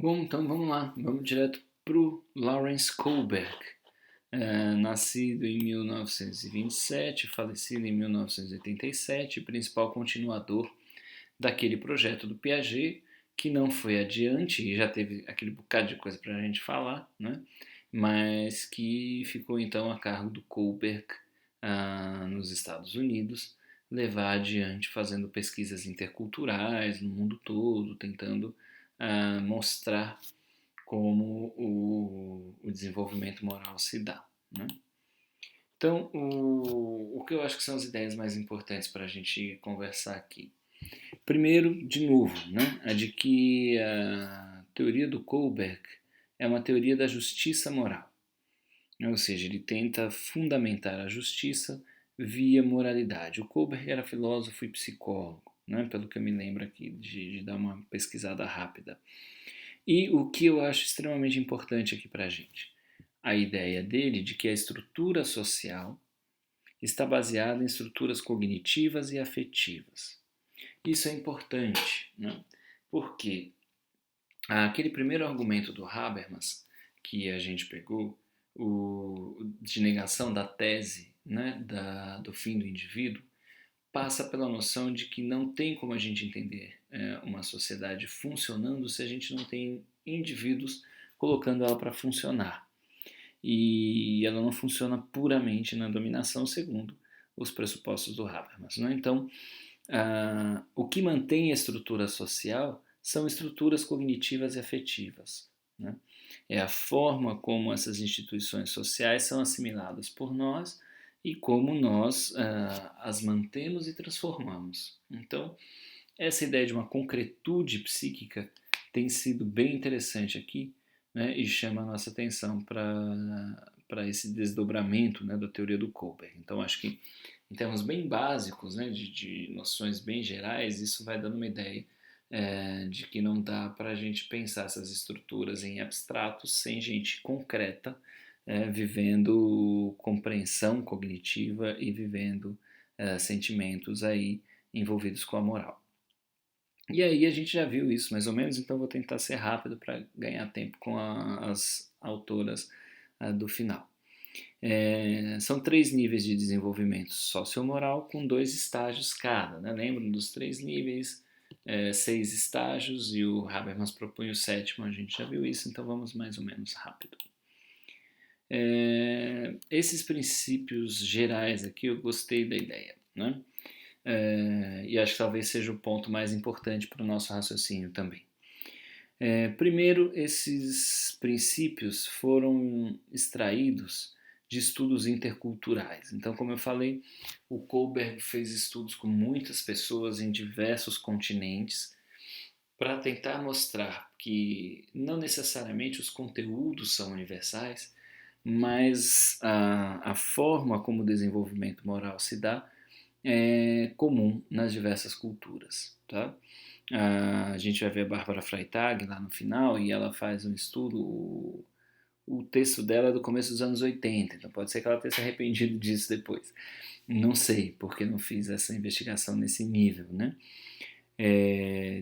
Bom, então vamos lá, vamos direto para o Lawrence Kohlberg, nascido em 1927, falecido em 1987, principal continuador daquele projeto do Piaget, que não foi adiante e já teve aquele bocado de coisa para a gente falar, né? Mas que ficou então a cargo do Kohlberg nos Estados Unidos, levar adiante fazendo pesquisas interculturais no mundo todo, tentando mostrar como o desenvolvimento moral se dá. Né? Então, o que eu acho que são as ideias mais importantes para a gente conversar aqui? Primeiro, de novo, né, a de que a teoria do Kohlberg é uma teoria da justiça moral. Ou seja, ele tenta fundamentar a justiça via moralidade. O Kohlberg era filósofo e psicólogo, né, pelo que eu me lembro aqui de dar uma pesquisada rápida. E o que eu acho extremamente importante aqui para a gente? A ideia dele de que a estrutura social está baseada em estruturas cognitivas e afetivas. Isso é importante, né? Porque aquele primeiro argumento do Habermas que a gente pegou, de negação da tese, né, do fim do indivíduo, passa pela noção de que não tem como a gente entender uma sociedade funcionando se a gente não tem indivíduos colocando ela para funcionar. E ela não funciona puramente na dominação, segundo os pressupostos do Habermas. Né? Então, o que mantém a estrutura social são estruturas cognitivas e afetivas. Né? É a forma como essas instituições sociais são assimiladas por nós e como nós as mantemos e transformamos. Então, essa ideia de uma concretude psíquica tem sido bem interessante aqui, né, e chama a nossa atenção para esse desdobramento, né, da teoria do Kohlberg. Então, acho que em termos bem básicos, né, de noções bem gerais, isso vai dando uma ideia de que não dá para a gente pensar essas estruturas em abstratos sem gente concreta vivendo compreensão cognitiva e vivendo sentimentos aí envolvidos com a moral. E aí a gente já viu isso mais ou menos, então vou tentar ser rápido para ganhar tempo com as autoras do final. São 3 níveis de desenvolvimento sociomoral com 2 estágios cada. Né? Lembram dos 3 níveis, 6 estágios, e o Habermas propõe o 7º, a gente já viu isso, então vamos mais ou menos rápido. Esses princípios gerais aqui eu gostei da ideia, né? E acho que talvez seja o ponto mais importante para o nosso raciocínio também. Primeiro, esses princípios foram extraídos de estudos interculturais. Então, como eu falei, o Kohlberg fez estudos com muitas pessoas em diversos continentes para tentar mostrar que não necessariamente os conteúdos são universais, mas a forma como o desenvolvimento moral se dá é comum nas diversas culturas. Tá? A gente vai ver a Bárbara Freitag lá no final e ela faz um estudo, o texto dela é do começo dos anos 80, então pode ser que ela tenha se arrependido disso depois. Não sei, porque não fiz essa investigação nesse nível, né?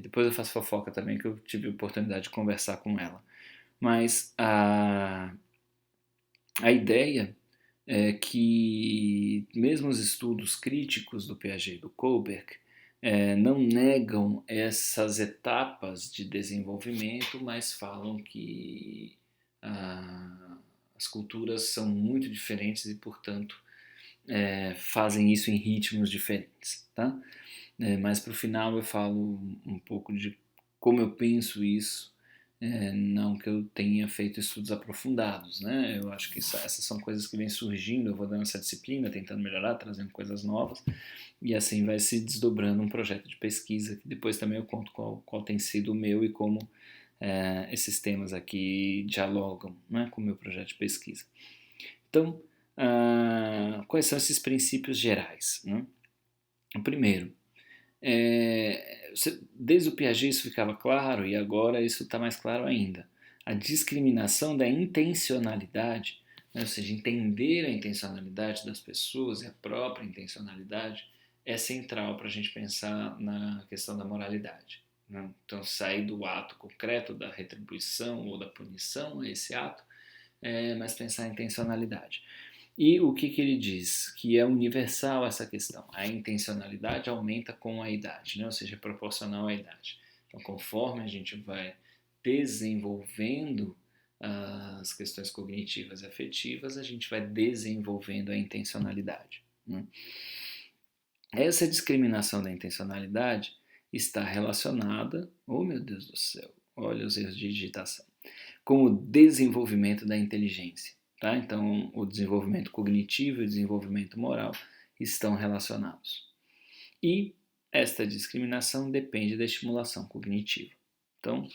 Depois eu faço fofoca também, que eu tive a oportunidade de conversar com ela. Mas a ideia é que mesmo os estudos críticos do Piaget e do Kohlberg não negam essas etapas de desenvolvimento, mas falam que as culturas são muito diferentes e, portanto, fazem isso em ritmos diferentes. Tá? Mas para o final eu falo um pouco de como eu penso isso, não que eu tenha feito estudos aprofundados, né? Eu acho que essas são coisas que vêm surgindo, eu vou dando essa disciplina, tentando melhorar, trazendo coisas novas, e assim vai se desdobrando um projeto de pesquisa, que depois também eu conto qual tem sido o meu e como esses temas aqui dialogam, né, com o meu projeto de pesquisa. Então, quais são esses princípios gerais? Né? O primeiro, desde o Piaget isso ficava claro e agora isso está mais claro ainda. A discriminação da intencionalidade, né, ou seja, entender a intencionalidade das pessoas e a própria intencionalidade é central para a gente pensar na questão da moralidade. né? Então, sair do ato concreto da retribuição ou da punição a esse ato, mas pensar em intencionalidade. E o que ele diz? Que é universal essa questão. A intencionalidade aumenta com a idade, né? Ou seja, é proporcional à idade. Então, conforme a gente vai desenvolvendo as questões cognitivas e afetivas, a gente vai desenvolvendo a intencionalidade, né? Essa discriminação da intencionalidade está relacionada, oh meu Deus do céu, olha os erros de digitação, com o desenvolvimento da inteligência. Tá? Então, o desenvolvimento cognitivo e o desenvolvimento moral estão relacionados. E esta discriminação depende da estimulação cognitiva. Então,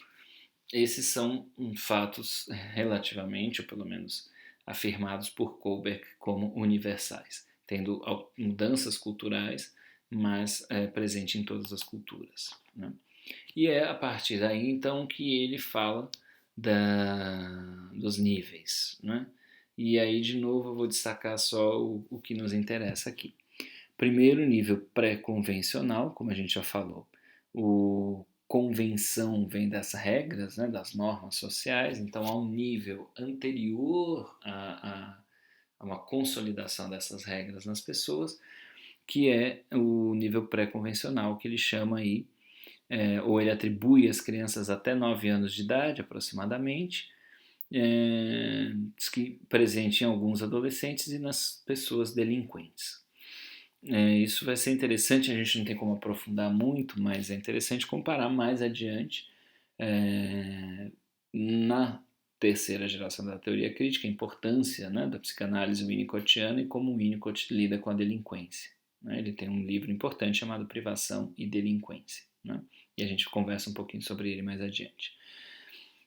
esses são fatos relativamente, ou pelo menos afirmados por Kohlberg como universais, tendo mudanças culturais, mas presente em todas as culturas, né? E é a partir daí, então, que ele fala dos níveis, né? E aí, de novo, eu vou destacar só o que nos interessa aqui. Primeiro, nível pré-convencional, como a gente já falou. O convenção vem das regras, né, das normas sociais, então há um nível anterior a uma consolidação dessas regras nas pessoas, que é o nível pré-convencional, que ele chama aí, ou ele atribui às crianças até 9 anos de idade, aproximadamente, presente em alguns adolescentes e nas pessoas delinquentes. Isso vai ser interessante, a gente não tem como aprofundar muito, mas é interessante comparar mais adiante na terceira geração da teoria crítica a importância, né, da psicanálise winnicottiana e como o Winnicott lida com a delinquência, né? Ele tem um livro importante chamado Privação e Delinquência, né? E a gente conversa um pouquinho sobre ele mais adiante.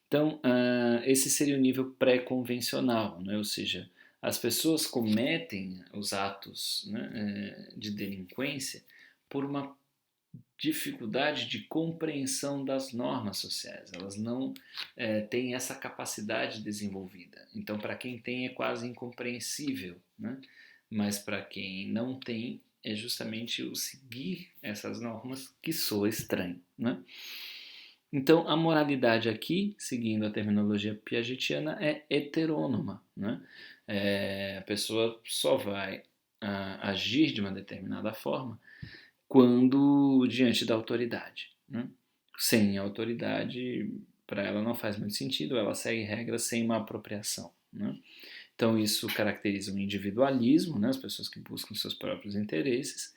Então, esse seria o nível pré-convencional, né? Ou seja, as pessoas cometem os atos, né, de delinquência por uma dificuldade de compreensão das normas sociais. Elas não têm essa capacidade desenvolvida. Então, para quem tem, é quase incompreensível, né? Mas para quem não tem, é justamente o seguir essas normas que soa estranho, né? Então, a moralidade aqui, seguindo a terminologia piagetiana, é heterônoma, né? A pessoa só vai agir de uma determinada forma quando diante da autoridade, né? Sem autoridade, para ela não faz muito sentido, ela segue regras sem uma apropriação, né? Então, isso caracteriza o individualismo, né? As pessoas que buscam seus próprios interesses.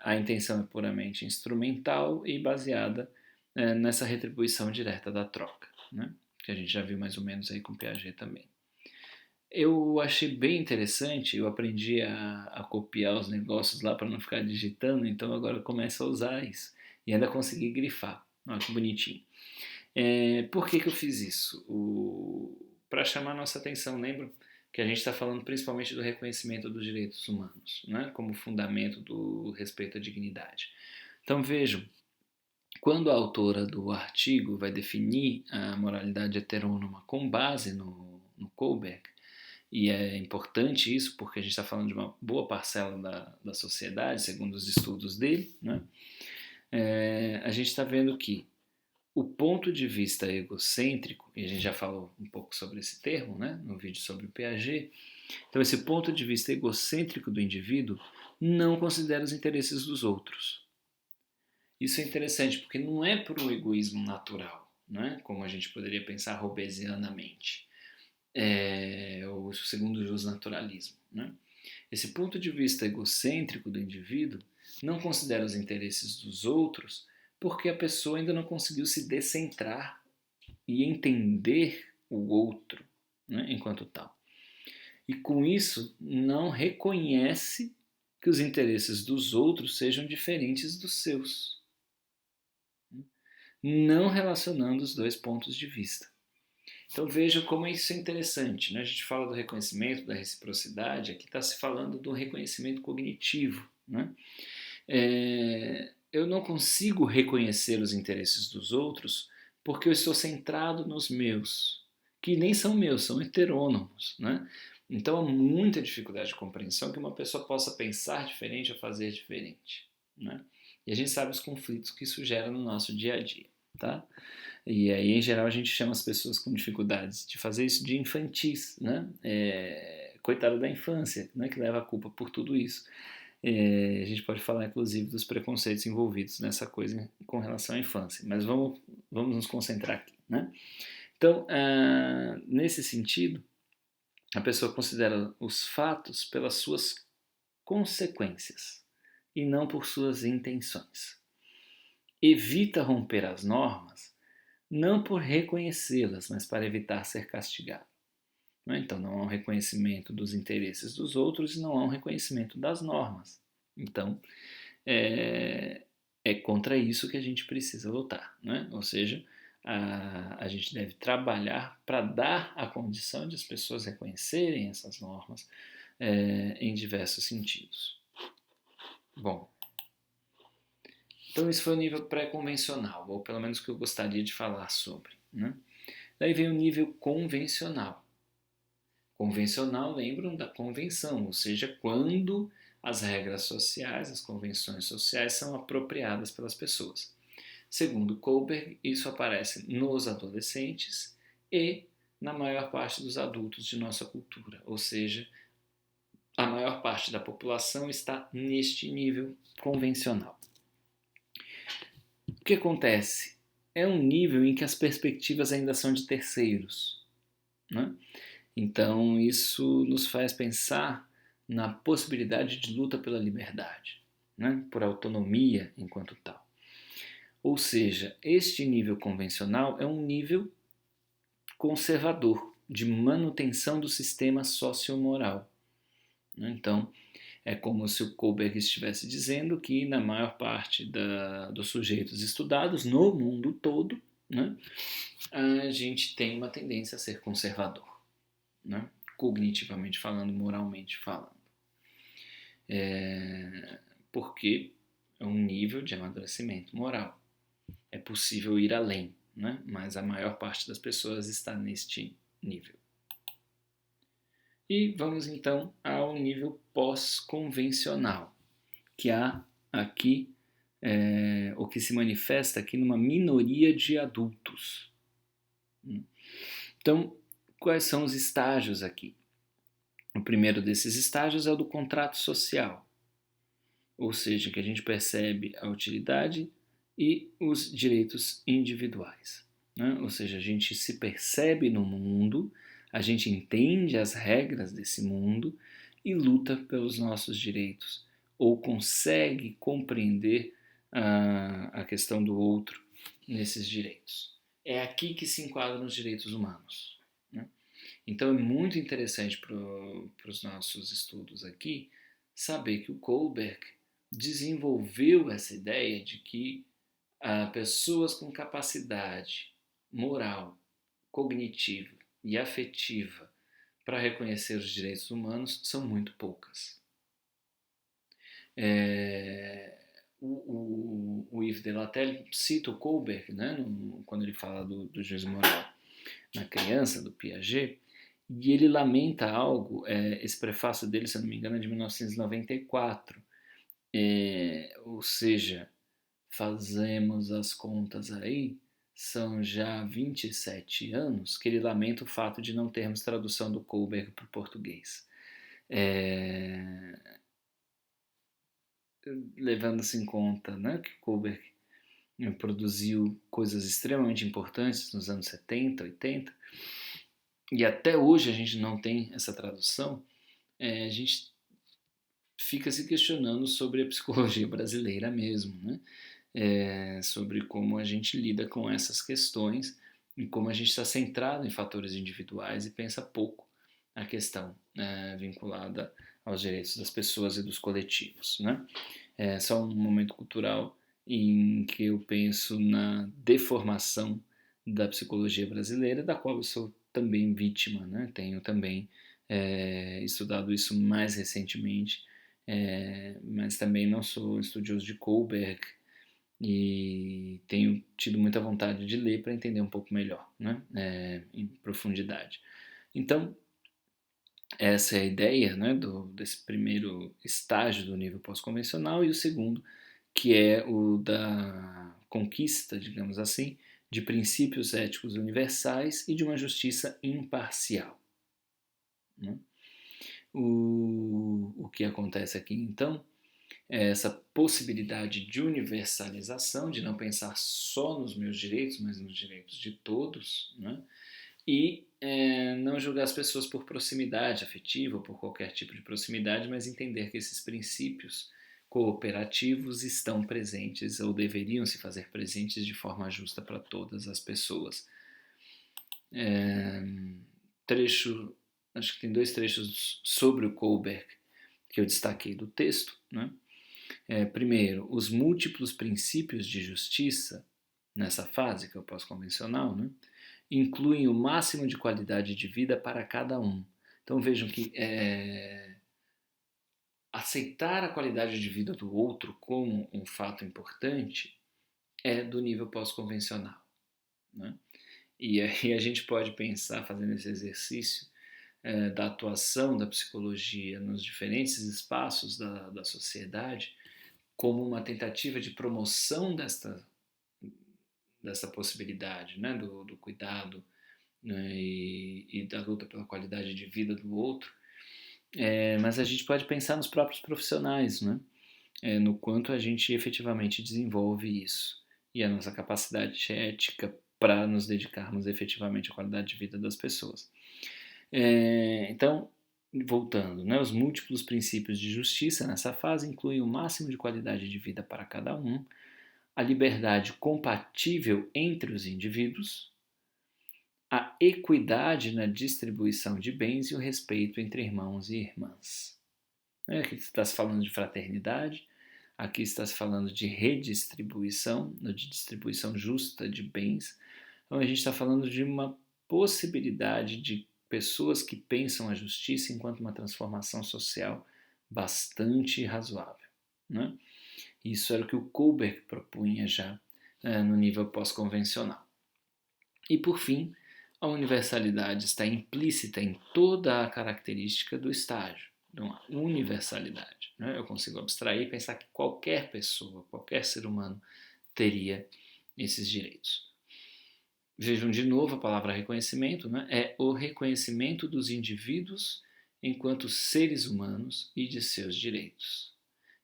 A intenção é puramente instrumental e baseada nessa retribuição direta da troca, né? Que a gente já viu mais ou menos aí com Piaget também. Eu achei bem interessante, eu aprendi a copiar os negócios lá para não ficar digitando, então agora eu começo a usar isso. E ainda consegui grifar, olha que bonitinho. Por que eu fiz isso? Para chamar nossa atenção, lembra que a gente está falando principalmente do reconhecimento dos direitos humanos, né, como fundamento do respeito à dignidade. Então vejam, quando a autora do artigo vai definir a moralidade heterônoma com base no Kohlberg, e é importante isso porque a gente está falando de uma boa parcela da sociedade, segundo os estudos dele, né, a gente está vendo que o ponto de vista egocêntrico, e a gente já falou um pouco sobre esse termo, né, no vídeo sobre o Piaget, então esse ponto de vista egocêntrico do indivíduo não considera os interesses dos outros. Isso é interessante porque não é por um egoísmo natural, né, como a gente poderia pensar robesianamente, ou segundo o justnaturalismo, né? Esse ponto de vista egocêntrico do indivíduo não considera os interesses dos outros porque a pessoa ainda não conseguiu se descentrar e entender o outro, né, enquanto tal. E com isso não reconhece que os interesses dos outros sejam diferentes dos seus, não relacionando os dois pontos de vista. Então veja como isso é interessante, né? A gente fala do reconhecimento, da reciprocidade, aqui está se falando do reconhecimento cognitivo, né? Eu não consigo reconhecer os interesses dos outros porque eu estou centrado nos meus, que nem são meus, são heterônomos, né? Então há muita dificuldade de compreensão que uma pessoa possa pensar diferente ou fazer diferente, né? E a gente sabe os conflitos que isso gera no nosso dia a dia, tá? E aí, em geral, a gente chama as pessoas com dificuldades de fazer isso de infantis, né? Coitado da infância, né? Que leva a culpa por tudo isso. A gente pode falar, inclusive, dos preconceitos envolvidos nessa coisa com relação à infância, mas vamos nos concentrar aqui, né? Então, nesse sentido, a pessoa considera os fatos pelas suas consequências e não por suas intenções. Evita romper as normas não por reconhecê-las, mas para evitar ser castigado. Então, não há um reconhecimento dos interesses dos outros e não há um reconhecimento das normas. Então, é contra isso que a gente precisa lutar, né? Ou seja, a gente deve trabalhar para dar a condição de as pessoas reconhecerem essas normas em diversos sentidos. Bom, então esse foi o nível pré-convencional, ou pelo menos o que eu gostaria de falar sobre, né? Daí vem o nível convencional. Convencional, lembram da convenção, ou seja, quando as regras sociais, as convenções sociais são apropriadas pelas pessoas. Segundo Kohlberg, isso aparece nos adolescentes e na maior parte dos adultos de nossa cultura, ou seja, a maior parte da população está neste nível convencional. O que acontece? É um nível em que as perspectivas ainda são de terceiros, né? Então, isso nos faz pensar na possibilidade de luta pela liberdade, né? Por autonomia enquanto tal. Ou seja, este nível convencional é um nível conservador, de manutenção do sistema sociomoral. Então, é como se o Kohlberg estivesse dizendo que na maior parte dos sujeitos estudados no mundo todo, né, a gente tem uma tendência a ser conservador, né, cognitivamente falando, moralmente falando. Porque é um nível de amadurecimento moral. É possível ir além, né, mas a maior parte das pessoas está neste nível. E vamos então ao nível pós-convencional, que há aqui, o que se manifesta aqui numa minoria de adultos. Então, quais são os estágios aqui? O primeiro desses estágios é o do contrato social, ou seja, que a gente percebe a utilidade e os direitos individuais, né? Ou seja, a gente se percebe no mundo, a gente entende as regras desse mundo e luta pelos nossos direitos, ou consegue compreender a questão do outro nesses direitos. É aqui que se enquadram os direitos humanos, né? Então é muito interessante para os nossos estudos aqui saber que o Kohlberg desenvolveu essa ideia de que pessoas com capacidade moral, cognitiva e afetiva para reconhecer os direitos humanos são muito poucas. O Yves Delatelle cita o Kohlberg, né, quando ele fala do juízo moral na criança, do Piaget, e ele lamenta algo, esse prefácio dele, se eu não me engano, é de 1994, ou seja, fazemos as contas aí, são já 27 anos que ele lamenta o fato de não termos tradução do Kohlberg para o português. Levando-se em conta, né, que Kohlberg produziu coisas extremamente importantes nos anos 70, 80, e até hoje a gente não tem essa tradução, a gente fica se questionando sobre a psicologia brasileira mesmo, né? Sobre como a gente lida com essas questões e como a gente está centrado em fatores individuais e pensa pouco a questão vinculada aos direitos das pessoas e dos coletivos, né? É só um momento cultural em que eu penso na deformação da psicologia brasileira, da qual eu sou também vítima, né? Tenho também estudado isso mais recentemente, mas também não sou estudioso de Kohlberg e tenho tido muita vontade de ler para entender um pouco melhor, né? Em profundidade. Então, essa é a ideia, né, desse primeiro estágio do nível pós-convencional, e o segundo, que é o da conquista, digamos assim, de princípios éticos universais e de uma justiça imparcial. Né? O que acontece aqui, então, é essa possibilidade de universalização, de não pensar só nos meus direitos, mas nos direitos de todos, né? E não julgar as pessoas por proximidade afetiva ou por qualquer tipo de proximidade, mas entender que esses princípios cooperativos estão presentes ou deveriam se fazer presentes de forma justa para todas as pessoas. Trecho, acho que tem 2 trechos sobre o Kohlberg que eu destaquei do texto, né? Primeiro, os múltiplos princípios de justiça nessa fase, que é o pós-convencional, né, incluem o máximo de qualidade de vida para cada um. Então vejam que aceitar a qualidade de vida do outro como um fato importante é do nível pós-convencional. Né? E aí a gente pode pensar, fazendo esse exercício, da atuação da psicologia nos diferentes espaços da sociedade como uma tentativa de promoção dessa possibilidade, né, do cuidado, né, e da luta pela qualidade de vida do outro. Mas a gente pode pensar nos próprios profissionais, né, no quanto a gente efetivamente desenvolve isso e a nossa capacidade ética para nos dedicarmos efetivamente à qualidade de vida das pessoas. Então, voltando, né, os múltiplos princípios de justiça nessa fase incluem o máximo de qualidade de vida para cada um, a liberdade compatível entre os indivíduos, a equidade na distribuição de bens e o respeito entre irmãos e irmãs. Aqui está se falando de fraternidade, aqui está se falando de redistribuição, de distribuição justa de bens. Então a gente está falando de uma possibilidade de pessoas que pensam a justiça enquanto uma transformação social bastante razoável. Né? Isso era o que o Kohlberg propunha já no nível pós-convencional. E por fim, a universalidade está implícita em toda a característica do estágio, de uma universalidade. Né? Eu consigo abstrair e pensar que qualquer pessoa, qualquer ser humano teria esses direitos. Vejam de novo a palavra reconhecimento, né? É o reconhecimento dos indivíduos enquanto seres humanos e de seus direitos.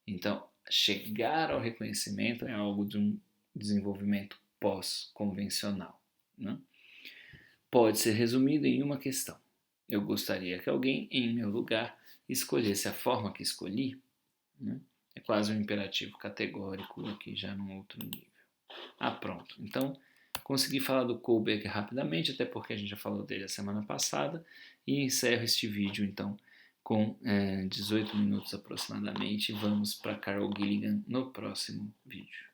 Então, chegar ao reconhecimento é algo de um desenvolvimento pós-convencional. Né? Pode ser resumido em uma questão. Eu gostaria que alguém, em meu lugar, escolhesse a forma que escolhi. Né? É quase um imperativo categórico aqui já num outro nível. Pronto. Então, consegui falar do Kohlberg rapidamente, até porque a gente já falou dele a semana passada, e encerro este vídeo, então, com 18 minutos aproximadamente. Vamos para Carol Gilligan no próximo vídeo.